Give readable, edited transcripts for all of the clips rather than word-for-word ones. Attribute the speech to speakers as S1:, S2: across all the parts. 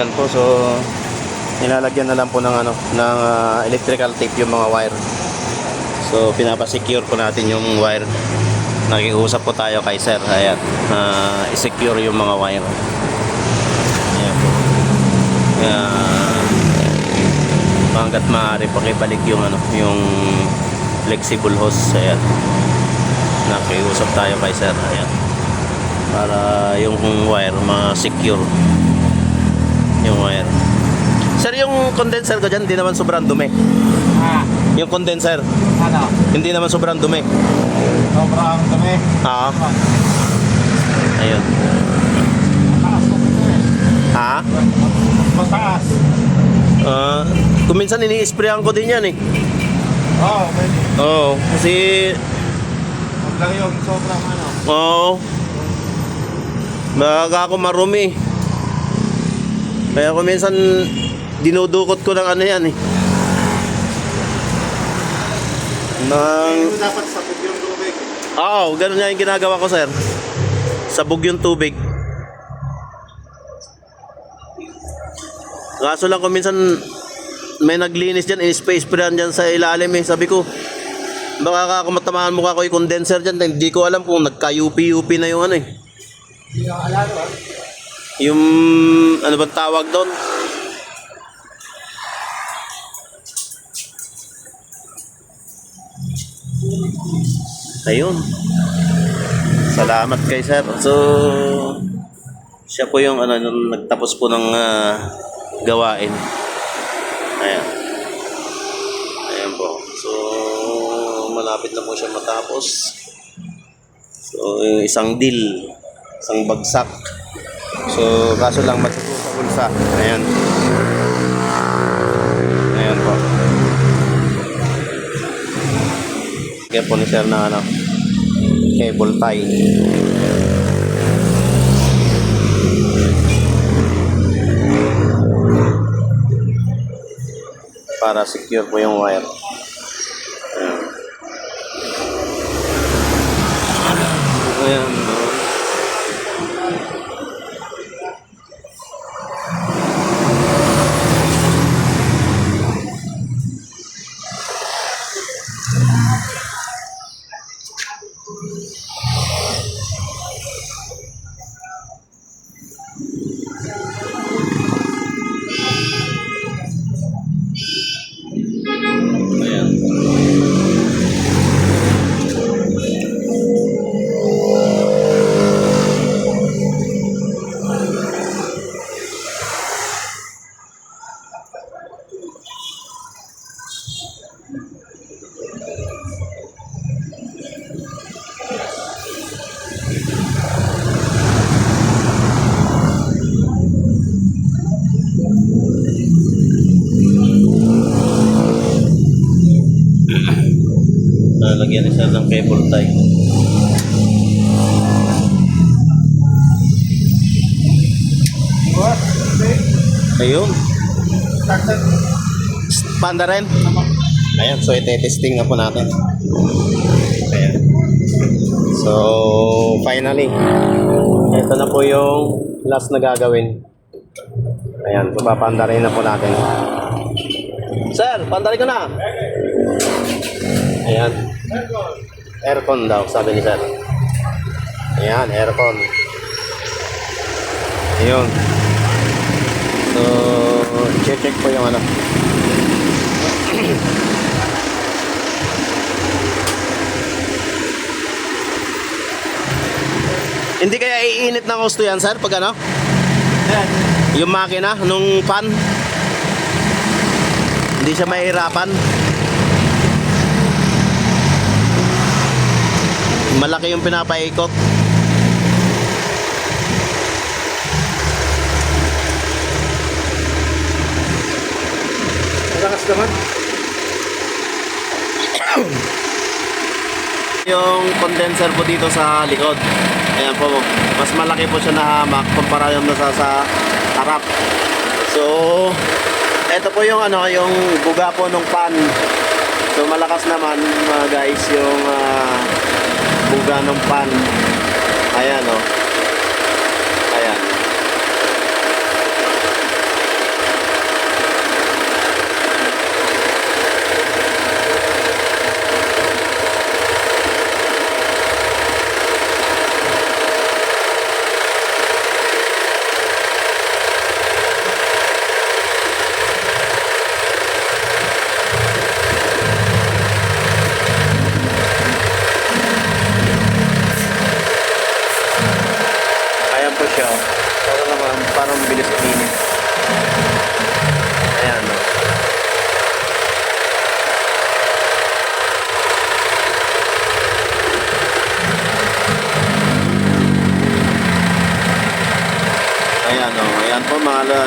S1: Yan po, so nilalagyan na lang po ng electrical tape yung mga wire. So pinapa-secure po natin yung wire. Nakiusap po tayo kay sir, ayan, i-secure yung mga wire. Ayan po. Kaya hanggat maaari pakibalik yung yung flexible hose, ayan. Nakiusap tayo kay sir, ayan, para yung wire ma-secure yung wire. Sir, yung condenser ko dyan hindi naman sobrang dumi. Yung condenser
S2: Ano?
S1: hindi naman sobrang dumi.
S2: Sobrang dumi.
S1: Ayun.
S2: Mataas na ito eh.
S1: Ha?
S2: Mataas.
S1: Kung minsan ini-sprayan ko din yan eh.
S2: Oo, pwede.
S1: Oo, kasi
S2: Huwag lang yung sobrang ano.
S1: baga ako marumi. Kaya kung minsan dinudukot ko ng yan eh.
S2: Hindi mo dapat sabog yung tubig.
S1: Oo, ganun nga yung ginagawa ko, sir. Sabog yung tubig. Kaso lang kung minsan may naglinis dyan, in-spray-sprayan dyan sa ilalim eh. Sabi ko, baka ako matamaan mukha ko yung condenser dyan. Hindi ko alam kung nagka-UP-UP na yung eh.
S2: Hindi ka alalo ah.
S1: Yung, ano bang tawag doon? Ayun. Salamat kay sir. So, siya po yung nung nagtapos po ng gawain. Ayan. Ayan po. So, malapit na po siya matapos. So, yung isang deal, isang bagsak. So, kaso lang matuto sa bulsa. Ayan. Ayan po. Kaya po ni sir na cable tie. Para secure po yung wire. Ayan. Ayan. Lagyan ni sir ng cable tie. Ayun. Panda rin. Ayan, so ite-testing na po natin. Ayan. So, finally, ito na po yung last na gagawin. Ayan, so papanda rin na po natin. Sir, panda rin ko na. Ayan. Aircon daw, sabi ni sir. Ayan, aircon. Ayun. So, check po yung Hindi kaya iinit ng gusto yan, sir, pag yung makina, nung fan. Hindi siya mahirapan. Malaki yung pinapaikot.
S2: Malakas naman.
S1: Yung condenser po dito sa likod. Ayan po, mas malaki po siya na hamak kumpara yung nasa sa harap. So, ito po yung yung buga po ng fan. So malakas naman mga guys yung buga ng fan. Ayan o. Ayan.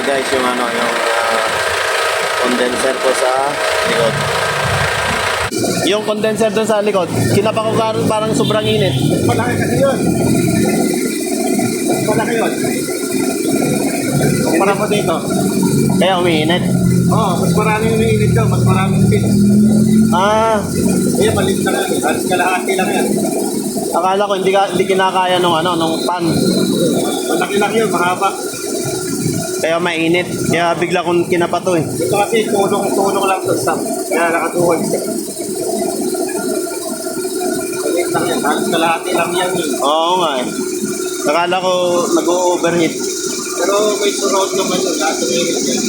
S1: guys yung ano, yung condenser po sa likod. Yung condenser doon sa likod, kinapa ko parang sobrang init.
S2: Malaki kasi yun. Malaki yun. Kumpara mo dito.
S1: Kaya umiinit.
S2: Oo, mas maraming umiinit daw, mas maraming pin.
S1: Ah,
S2: Kaya maliit lang yan. Halos kalahati lang yan.
S1: akala ko hindi kinakaya nung ano, nung pan.
S2: Malaki lang yun, mahaba.
S1: Kaya mainit. Kaya bigla kong kinapa to eh.
S2: Ito kasi tulong lang to sa. Kaya nakatuhod siya. Maliit lang yan, halos kalahati lang yan.
S1: Oo nga eh. Akala ko nag-overheat.
S2: Pero may sunod naman yun, lahat umiinit yan.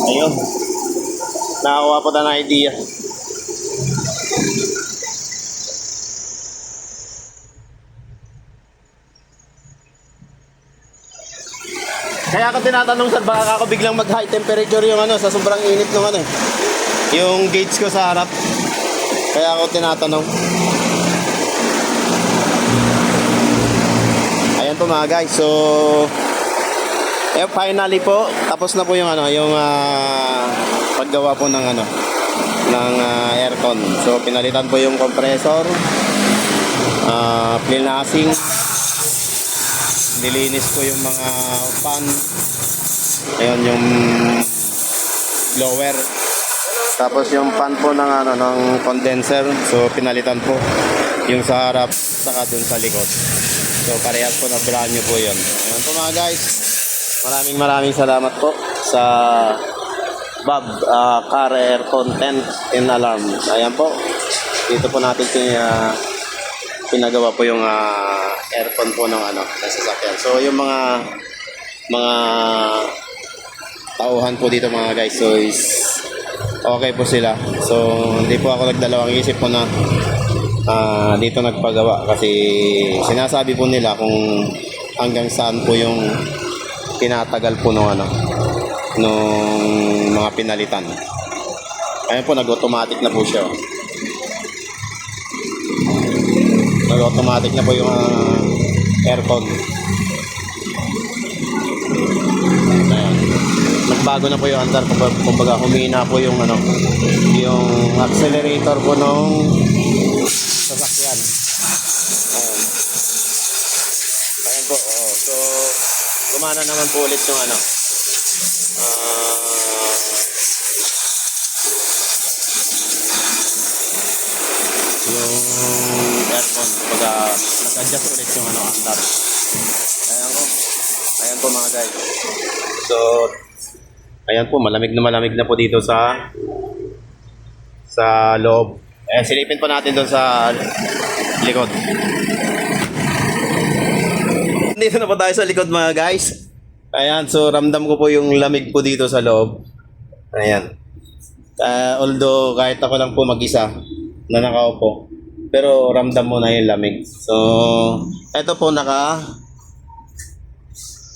S1: Ayun. Nakakuha po tayo ng idea. Kaya ako tinatanong sa baka ako biglang mag high temperature yung ano sa sobrang init ng ano eh. Yung gauge ko sa harap. Kaya ako tinatanong. Ayan po mga guys. So finally po tapos na po yung ano yung paggawa po ng ano ng aircon. So pinalitan po yung compressor. Plinasing. Nilinis ko yung mga fan. Ayun yung blower. Tapos yung fan po ng ano ng condenser. So pinalitan po yung sa harap saka dun sa likod. So parehas po na brand new po yun. Ayun po mga guys. Maraming salamat po sa Bob Car Aircon Tent and Alarm. Ayan po. Dito po natin pinagawa po yung aircon po ng ano ng sasakyan. So yung mga tauhan po dito mga guys, so is okay po sila. So hindi po ako nagdalawang isip po na dito nagpagawa kasi sinasabi po nila kung hanggang saan po yung tinatagal po nung ano nung mga pinalitan. Ayun po, nag-automatic na po siya. Nag-automatic na po yung aircon. Ayan. Nagbago na po yung andar. Kumbaga humina po yung ano, yung accelerator po nung sasakyan. Ayan. Ayan po. Oh. So, gumana naman po ulit yung ano. Yung aircon pag nag-adjust ulit yung ano andar. Ayan po mga guys. So ayan po, malamig na po dito sa loob. Silipin po natin doon sa likod. Dito na po tayo sa likod mga guys. Ayan, so ramdam ko po yung lamig po dito sa loob. Ayan. Although kahit ako lang po mag-isa na nakaupo, pero ramdam mo na yung lamig. So ito po naka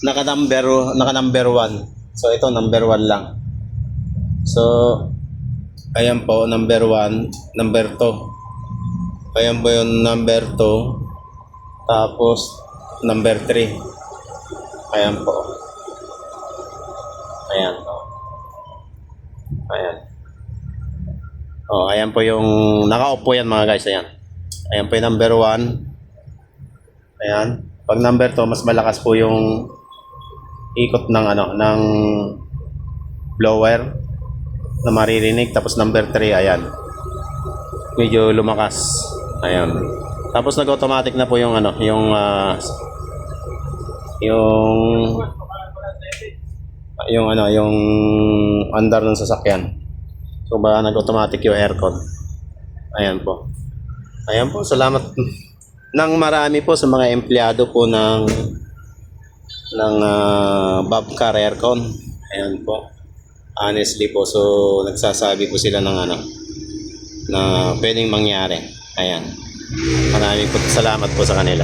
S1: number 1. So ito number 1 lang. So ayan po number 1, number 2. Ayan po yung number 2. Tapos number 3. Ayan po. Ayan po. Ayan. Oh, ayan po yung nakaupo yan mga guys, ayan. Ayan po yung number 1. Ayan. Pag number 2, mas malakas po yung ikot ng ano, ng blower na maririnig. Tapos number 3, ayan. Medyo lumakas. Ayan. Tapos nag-automatic na po yung ano, yung ano, yung andar ng sasakyan. So ba nag-automatic yung aircon. Ayan po. Ayan po, salamat ng marami po sa mga empleyado po ng Bobcar Aircon. Ayan po. Honestly po, so nagsasabi po sila ng ano na pwedeng mangyari. Ayan. Maraming po salamat po sa kanila.